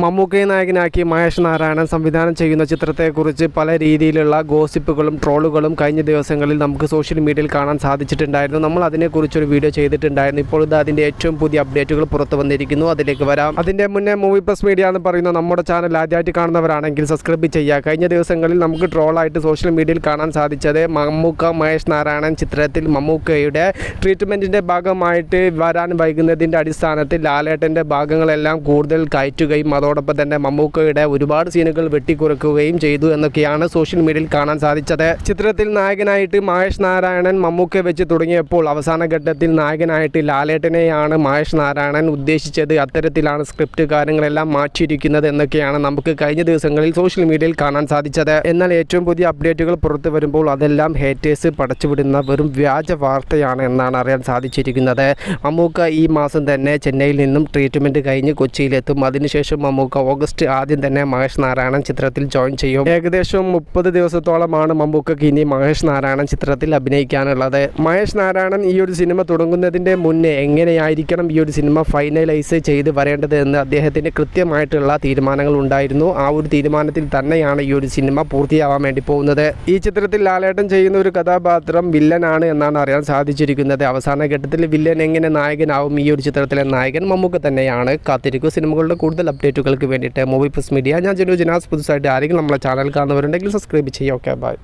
മമ്മൂക്കയെ നായകനാക്കി മഹേഷ് നാരായണൻ സംവിധാനം ചെയ്യുന്ന ചിത്രത്തെക്കുറിച്ച് പല രീതിയിലുള്ള ഗോസിപ്പുകളും ട്രോളുകളും കഴിഞ്ഞ ദിവസങ്ങളിൽ നമുക്ക് സോഷ്യൽ മീഡിയയിൽ കാണാൻ സാധിച്ചിട്ടുണ്ടായിരുന്നു. നമ്മൾ അതിനെക്കുറിച്ചൊരു വീഡിയോ ചെയ്തിട്ടുണ്ടായിരുന്നു. ഇപ്പോൾ ഇത് അതിൻ്റെ ഏറ്റവും പുതിയ അപ്ഡേറ്റുകൾ പുറത്തു വന്നിരിക്കുന്നു. അതിലേക്ക് വരാം. അതിൻ്റെ മുന്നേ മൂവി പ്ലസ് മീഡിയ എന്ന് പറയുന്ന നമ്മുടെ ചാനൽ ആദ്യമായിട്ട് കാണുന്നവരാണെങ്കിൽ സബ്സ്ക്രൈബ് ചെയ്യുക. കഴിഞ്ഞ ദിവസങ്ങളിൽ നമുക്ക് ട്രോളായിട്ട് സോഷ്യൽ മീഡിയയിൽ കാണാൻ സാധിച്ചത് മമ്മൂക്ക മഹേഷ് നാരായണൻ ചിത്രത്തിൽ മമ്മൂക്കയുടെ ട്രീറ്റ്മെൻറ്റിൻ്റെ ഭാഗമായിട്ട് വരാൻ വൈകുന്നതിൻ്റെ അടിസ്ഥാനത്തിൽ ലാലേട്ടൻ്റെ ഭാഗങ്ങളെല്ലാം കൂടുതൽ കയറ്റുകയും അതോടൊപ്പം തന്നെ മമ്മൂക്കയുടെ ഒരുപാട് സീനുകൾ വെട്ടിക്കുറക്കുകയും ചെയ്തു എന്നൊക്കെയാണ് സോഷ്യൽ മീഡിയയിൽ കാണാൻ സാധിച്ചത്. ചിത്രത്തിൽ നായകനായിട്ട് മഹേഷ് നാരായണൻ മമ്മൂക്കയെ വെച്ച് തുടങ്ങിയപ്പോൾ അവസാന ഘട്ടത്തിൽ നായകനായിട്ട് ലാലേട്ടനെയാണ് മഹേഷ് നാരായണൻ ഉദ്ദേശിച്ചത്. അത്തരത്തിലാണ് സ്ക്രിപ്റ്റ് കാര്യങ്ങളെല്ലാം മാറ്റിയിരിക്കുന്നത് എന്നൊക്കെയാണ് നമുക്ക് കഴിഞ്ഞ ദിവസങ്ങളിൽ സോഷ്യൽ മീഡിയയിൽ കാണാൻ സാധിച്ചത്. എന്നാൽ ഏറ്റവും പുതിയ അപ്ഡേറ്റുകൾ പുറത്തു വരുമ്പോൾ അതെല്ലാം ഹേറ്റേഴ്സ് പടച്ചുവിടുന്ന വെറും വ്യാജ വാർത്തയാണ് എന്നാണ് അറിയാൻ സാധിച്ചിരിക്കുന്നത്. മമ്മൂക്ക ഈ മാസം തന്നെ ചെന്നൈയിൽ നിന്നും ട്രീറ്റ്മെൻറ്റ് കഴിഞ്ഞ് കൊച്ചിയിലെത്തും. അതിനുശേഷം മമ്മൂക്ക ഓഗസ്റ്റ് ആദ്യം തന്നെ മഹേഷ് നാരായണൻ ചിത്രത്തിൽ ജോയിൻ ചെയ്യും. ഏകദേശം 30 ദിവസത്തോളമാണ് മമ്മൂക്കയ്ക്ക് ഇനി മഹേഷ് നാരായണൻ ചിത്രത്തിൽ അഭിനയിക്കാനുള്ളത്. മഹേഷ് നാരായണൻ ഈ ഒരു സിനിമ തുടങ്ങുന്നതിൻ്റെ മുന്നേ എങ്ങനെയായിരിക്കണം ഈ ഒരു സിനിമ ഫൈനലൈസ് ചെയ്ത് വരേണ്ടത് എന്ന് അദ്ദേഹത്തിന് കൃത്യമായിട്ടുള്ള തീരുമാനങ്ങൾ ഉണ്ടായിരുന്നു. ആ ഒരു തീരുമാനത്തിൽ തന്നെയാണ് ഈ ഒരു സിനിമ പൂർത്തിയാവാൻ വേണ്ടി പോകുന്നത്. ഈ ചിത്രത്തിൽ ലാലേട്ടൻ ചെയ്യുന്ന ഒരു കഥാപാത്രം വില്ലനാണ് എന്നാണ് അറിയാൻ സാധിച്ചിരിക്കുന്നത്. അവസാന ഘട്ടത്തിൽ വില്ലൻ എങ്ങനെ നായകനാവും? ഈ ഒരു ചിത്രത്തിലെ നായകൻ മമ്മൂക്ക തന്നെയാണ്. കാത്തിരിക്കും. സിനിമകളുടെ കൂടുതൽ അപ്ഡേറ്റുകൾക്ക് വേണ്ടിയിട്ട് മൂവി പ്ലസ് മീഡിയ. ഞാൻ ജിനാസ്. പുതുസായിട്ട് ആരെങ്കിലും നമ്മളെ ചാനൽ കാണുന്നവരുണ്ടെങ്കിൽ സബ്സ്ക്രൈബ് ചെയ്യുക. Okay, by.